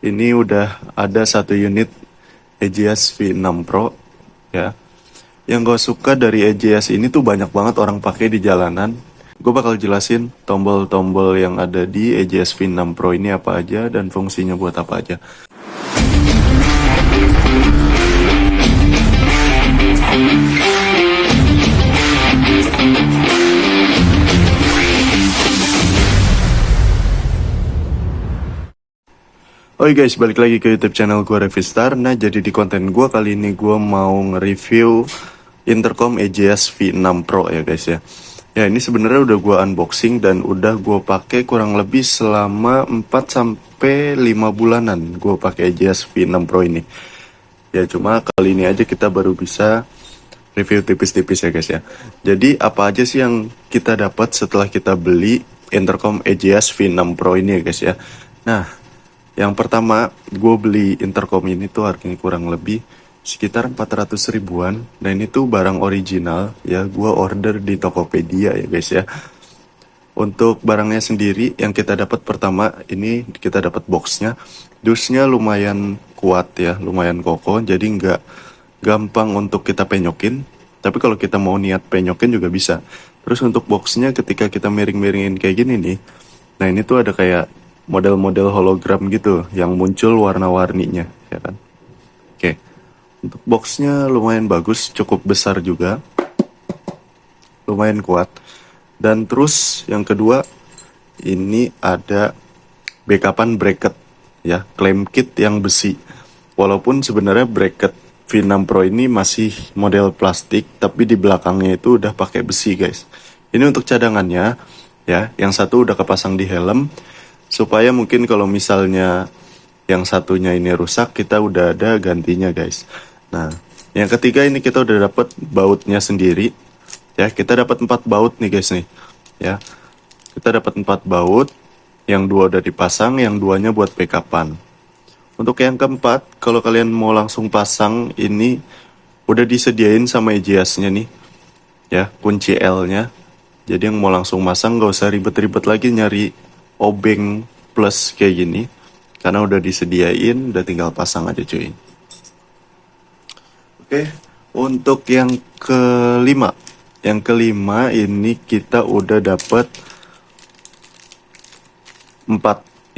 Ini udah ada satu unit EJS V6 Pro ya. Yang gue suka dari EJS ini tuh banyak banget orang pakai di jalanan. Gue bakal jelasin tombol-tombol yang ada di EJS V6 Pro ini apa aja dan fungsinya buat apa aja. Oi guys, balik lagi ke YouTube channel gue Revistar. Nah, jadi di konten gue kali ini gue mau nge-review intercom EJS V6 Pro ya guys ya. Ya, ini sebenarnya udah gue unboxing dan udah gue pakai kurang lebih selama 4-5 bulanan gue pakai EJS V6 Pro ini. Ya, cuma kali ini aja kita baru bisa review tipis-tipis ya guys ya. Jadi apa aja sih yang kita dapat setelah kita beli intercom EJS V6 Pro ini ya guys ya. Nah, yang pertama, gue beli intercom ini tuh harganya kurang lebih sekitar 400 ribuan. Dan ini tuh barang original ya, gue order di Tokopedia ya guys ya. Untuk barangnya sendiri yang kita dapat pertama, ini kita dapat boxnya. Dusnya lumayan kuat ya, lumayan kokoh, jadi nggak gampang untuk kita penyokin. Tapi kalau kita mau niat penyokin juga bisa. Terus untuk boxnya ketika kita miring-miringin kayak gini nih, nah ini tuh ada kayak model-model hologram gitu yang muncul warna-warninya ya kan. Oke, untuk boxnya lumayan bagus, cukup besar juga, lumayan kuat. Dan terus yang kedua, ini ada backupan bracket ya, clamp kit yang besi. Walaupun sebenarnya bracket V6 Pro ini masih model plastik, tapi di belakangnya itu udah pakai besi guys. Ini untuk cadangannya ya, yang satu udah kepasang di helm, supaya mungkin kalau misalnya yang satunya ini rusak, kita udah ada gantinya guys. Nah, yang ketiga ini kita udah dapat bautnya sendiri. Ya, kita dapat 4 baut nih guys nih. Ya, kita dapat 4 baut. Yang 2 udah dipasang, yang 2-nya buat backupan. Untuk yang keempat, kalau kalian mau langsung pasang, ini udah disediain sama EJS-nya nih. Ya, kunci L-nya. Jadi yang mau langsung masang gak usah ribet-ribet lagi nyari obeng plus kayak gini, karena udah disediain, udah tinggal pasang aja cuy. Oke, untuk yang kelima ini kita udah dapet 4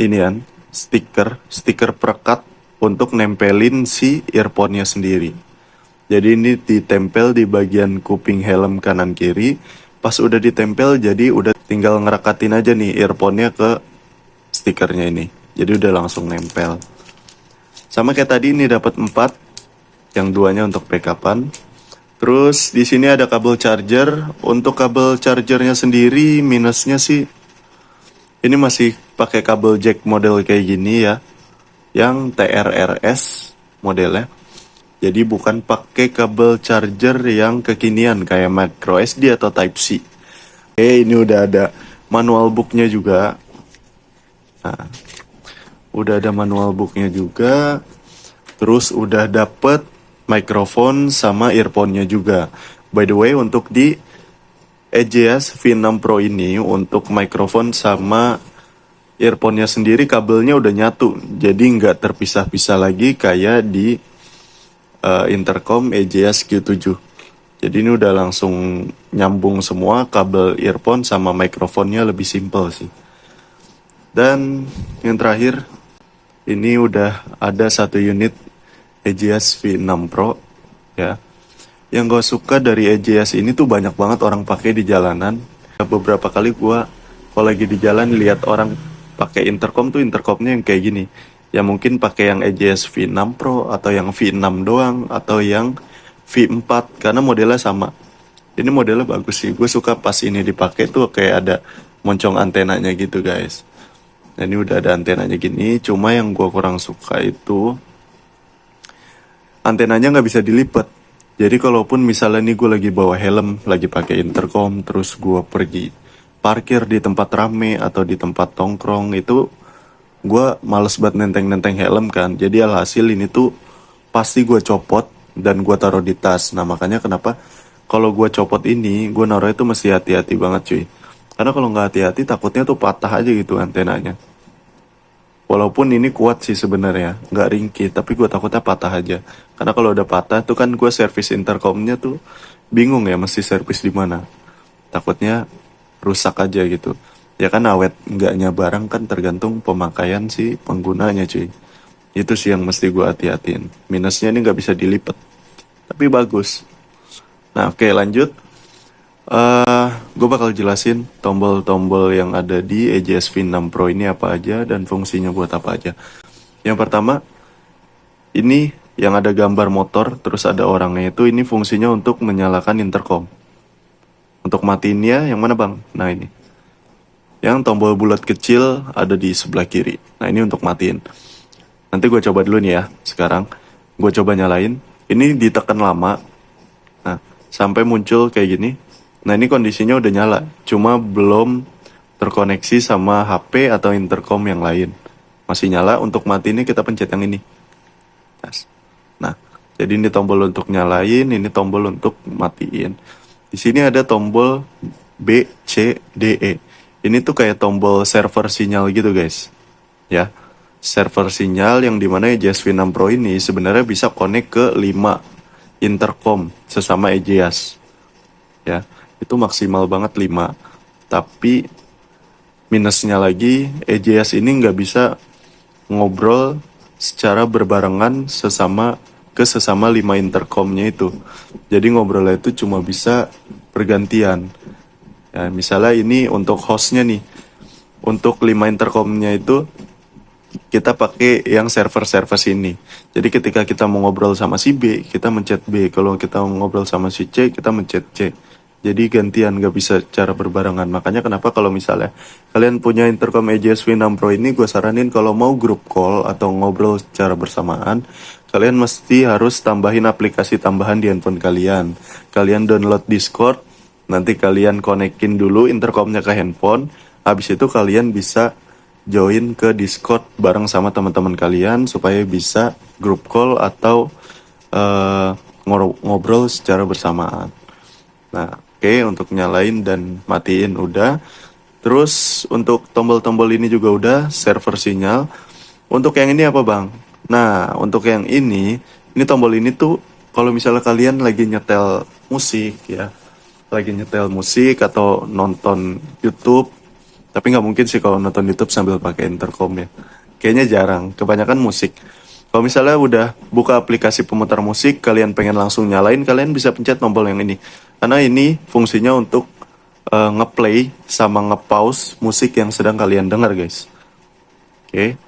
inian stiker perekat untuk nempelin si earphone-nya sendiri. Jadi ini ditempel di bagian kuping helm kanan kiri. Pas udah ditempel, jadi udah tinggal ngerekatin aja nih earphone-nya ke stikernya ini. Jadi udah langsung nempel. Sama kayak tadi, ini dapat 4, yang 2-nya untuk backupan. Terus di sini ada kabel charger. Untuk kabel chargernya sendiri minusnya sih ini masih pakai kabel jack model kayak gini ya, yang TRRS modelnya. Jadi bukan pakai kabel charger yang kekinian kayak micro SD atau Type C. Oke, ini udah ada manual booknya juga. Nah, udah ada manual booknya juga. Terus udah dapet mikrofon sama earphone-nya juga. By the way, untuk di EJS V6 Pro ini, untuk mikrofon sama earphone-nya sendiri kabelnya udah nyatu. Jadi nggak terpisah-pisah lagi kayak di intercom EJS Q7. Jadi ini udah langsung nyambung semua, kabel earphone sama mikrofonnya lebih simple sih. Dan yang terakhir, ini udah ada satu unit EJS V6 Pro ya. Yang gue suka dari EJS ini tuh banyak banget orang pakai di jalanan. Beberapa kali gue kalau lagi di jalan lihat orang pakai intercom tuh, intercomnya yang kayak gini. Ya mungkin pakai yang EJS V6 Pro atau yang V6 doang atau yang V4 karena modelnya sama. Ini modelnya bagus sih. Gue suka pas ini dipakai tuh kayak ada moncong antenanya gitu guys. Nah, ini udah ada antenanya gini. Cuma yang gue kurang suka itu antenanya nggak bisa dilipat. Jadi kalaupun misalnya nih gue lagi bawa helm, lagi pakai intercom, terus gue pergi parkir di tempat rame atau di tempat tongkrong, itu gue males banget nenteng-nenteng helm kan. Jadi alhasil ini tuh pasti gue copot dan gue taruh di tas. Nah, makanya kenapa kalau gue copot ini, gue naruh itu mesti hati-hati banget cuy. Karena kalau nggak hati-hati takutnya tuh patah aja gitu antenanya. Walaupun ini kuat sih sebenarnya, nggak ringkih, tapi gue takutnya patah aja. Karena kalau udah patah tuh kan gue servis intercomnya tuh bingung ya mesti servis di mana. Takutnya rusak aja gitu. Ya kan awet enggaknya barang kan tergantung pemakaian si penggunanya cuy. Itu sih yang mesti gue hati-hatiin. Minusnya ini nggak bisa dilipat, tapi bagus. Nah oke lanjut. Gue bakal jelasin tombol-tombol yang ada di EJS V6 Pro ini apa aja dan fungsinya buat apa aja. Yang pertama, ini yang ada gambar motor terus ada orangnya itu ini fungsinya untuk menyalakan intercom. Untuk matiinnya yang mana bang? Nah ini. Yang tombol bulat kecil ada di sebelah kiri. Nah ini untuk matiin. Nanti gue coba dulu nih ya. Sekarang gue coba nyalain. Ini ditekan lama. Nah sampai muncul kayak gini. Nah ini kondisinya udah nyala, cuma belum terkoneksi sama HP atau intercom yang lain. Masih nyala, untuk mati ini kita pencet yang ini. Nah, jadi ini tombol untuk nyalain, ini tombol untuk matiin. Di sini ada tombol B, C, D, E. Ini tuh kayak tombol server sinyal gitu guys. Ya, server sinyal yang dimana EJS V6 Pro ini sebenarnya bisa connect ke 5 intercom sesama EJS. Ya, itu maksimal banget 5. Tapi minusnya lagi EJS ini nggak bisa ngobrol secara berbarengan sesama 5 intercomnya itu. Jadi ngobrolnya itu cuma bisa bergantian. Ya, misalnya ini untuk hostnya nih, untuk 5 intercomnya itu kita pakai yang server-server ini. Jadi ketika kita mau ngobrol sama si B, kita mencet B. Kalau kita mau ngobrol sama si C, kita mencet C. Jadi gantian, gak bisa cara berbarengan. Makanya kenapa kalau misalnya kalian punya intercom EJS V6 Pro ini, gue saranin kalau mau grup call atau ngobrol secara bersamaan, kalian mesti harus tambahin aplikasi tambahan di handphone kalian. Kalian download Discord, nanti kalian konekin dulu intercomnya ke handphone, habis itu kalian bisa join ke Discord bareng sama teman-teman kalian supaya bisa grup call atau ngobrol secara bersamaan. Nah, oke, untuk nyalain dan matiin udah. Terus untuk tombol-tombol ini juga udah, server sinyal. Untuk yang ini apa bang? Nah, untuk yang ini tombol ini tuh kalau misalnya kalian lagi nyetel musik ya, lagi nyetel musik atau nonton YouTube, tapi nggak mungkin sih kalau nonton YouTube sambil pakai intercom ya. Kayaknya jarang, kebanyakan musik. Kalau misalnya udah buka aplikasi pemutar musik, kalian pengen langsung nyalain, kalian bisa pencet tombol yang ini. Karena ini fungsinya untuk ngeplay sama ngepause musik yang sedang kalian dengar, guys. Oke.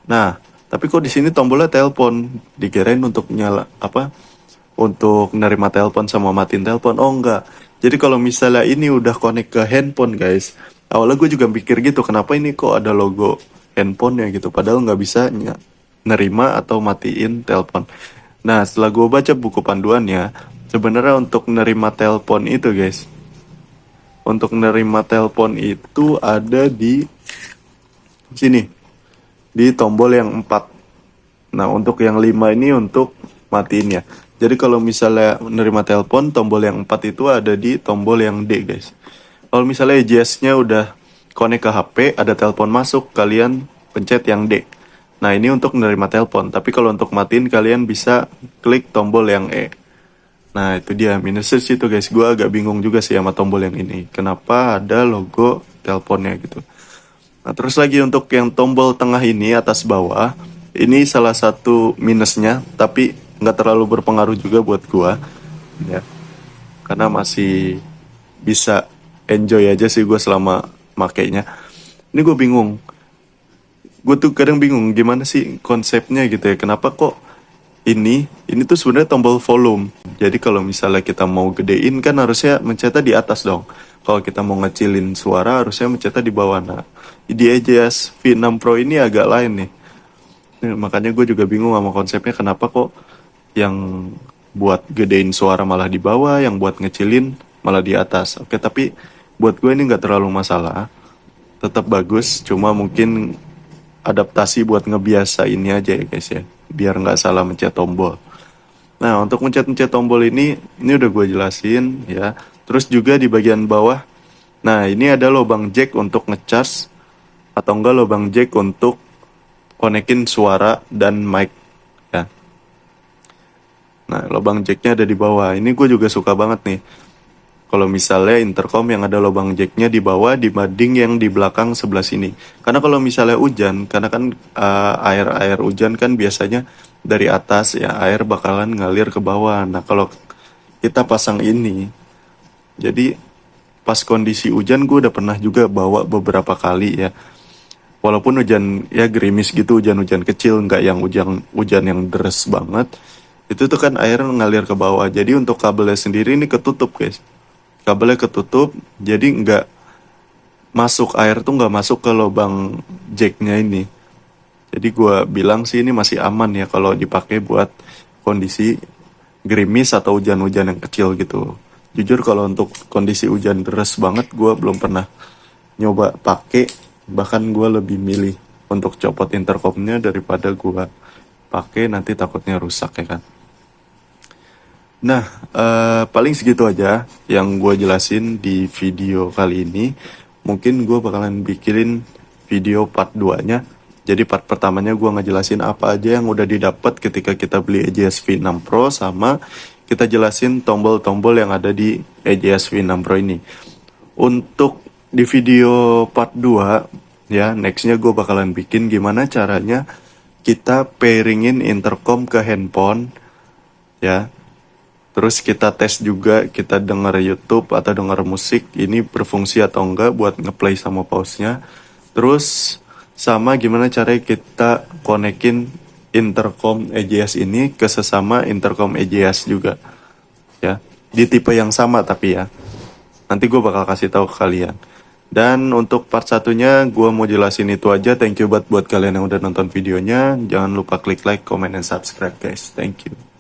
Nah, tapi kok di sini tombolnya telepon, dikirain untuk nyala apa? Untuk nerima telepon sama matiin telepon. Oh enggak. Jadi kalau misalnya ini udah connect ke handphone, guys. Awalnya gue juga mikir gitu, kenapa ini kok ada logo handphone ya gitu. Padahal nggak bisa nerima atau matiin telepon. Nah, setelah gue baca buku panduannya, sebenarnya untuk nerima telepon itu guys, untuk nerima telepon itu ada di sini, di tombol yang 4. Nah, untuk yang 5 ini untuk matiin ya. Jadi kalau misalnya menerima telepon, tombol yang 4 itu ada di tombol yang D guys. Kalau misalnya EJS-nya udah connect ke HP, ada telepon masuk, kalian pencet yang D. Nah ini untuk menerima telepon, tapi kalau untuk matiin kalian bisa klik tombol yang E. Nah itu dia minusnya situ guys, gue agak bingung juga sih sama tombol yang ini. Kenapa ada logo teleponnya gitu. Nah terus lagi untuk yang tombol tengah ini atas bawah, ini salah satu minusnya, tapi nggak terlalu berpengaruh juga buat gue. Ya, karena masih bisa enjoy aja sih gue selama makainya. Ini gue bingung. Gue tuh kadang bingung gimana sih konsepnya gitu ya. Kenapa kok ini tuh sebenarnya tombol volume. Jadi kalau misalnya kita mau gedein kan harusnya mencetnya di atas dong. Kalau kita mau ngecilin suara harusnya mencetnya di bawah. Nah, di EJS V6 Pro ini agak lain nih. Makanya gue juga bingung sama konsepnya, kenapa kok yang buat gedein suara malah di bawah, yang buat ngecilin malah di atas. Oke, tapi buat gue ini nggak terlalu masalah. Tetap bagus, cuma mungkin adaptasi buat ngebiasa ini aja ya guys ya, biar nggak salah mencet tombol. Nah untuk mencet tombol ini udah gue jelasin ya. Terus juga di bagian bawah, nah ini ada lubang jack untuk ngecas atau enggak lubang jack untuk konekin suara dan mic ya. Nah, lubang jacknya ada di bawah. Ini gue juga suka banget nih. Kalau misalnya intercom yang ada lubang jacknya di bawah dibanding yang di belakang sebelah sini. Karena kalau misalnya hujan, karena kan air hujan kan biasanya dari atas ya, air bakalan ngalir ke bawah. Nah, kalau kita pasang ini, jadi pas kondisi hujan gue udah pernah juga bawa beberapa kali ya. Walaupun hujan ya gerimis gitu, hujan-hujan kecil, nggak yang hujan yang deras banget. Itu tuh kan air ngalir ke bawah. Jadi untuk kabelnya sendiri ini ketutup guys. Kabelnya ketutup, jadi nggak masuk air tuh nggak masuk ke lubang jacknya ini. Jadi gue bilang sih ini masih aman ya kalau dipakai buat kondisi gerimis atau hujan-hujan yang kecil gitu. Jujur kalau untuk kondisi hujan deras banget gue belum pernah nyoba pakai, bahkan gue lebih milih untuk copot intercomnya daripada gue pakai nanti takutnya rusak ya kan. Nah, paling segitu aja yang gue jelasin di video kali ini. Mungkin gue bakalan bikinin video part 2-nya. Jadi part pertamanya gue ngejelasin apa aja yang udah didapat ketika kita beli EJS V6 Pro, sama kita jelasin tombol-tombol yang ada di EJS V6 Pro ini. Untuk di video part 2 ya, nextnya gue bakalan bikin gimana caranya kita pairingin intercom ke handphone ya. Terus kita tes juga, kita denger YouTube atau denger musik, ini berfungsi atau enggak buat ngeplay sama pause-nya. Terus sama gimana caranya kita konekin intercom EJS ini ke sesama intercom EJS juga ya. Di tipe yang sama tapi ya. Nanti gue bakal kasih tahu ke kalian. Dan untuk part satunya gue mau jelasin itu aja. Thank you buat kalian yang udah nonton videonya. Jangan lupa klik like, comment, and subscribe guys. Thank you.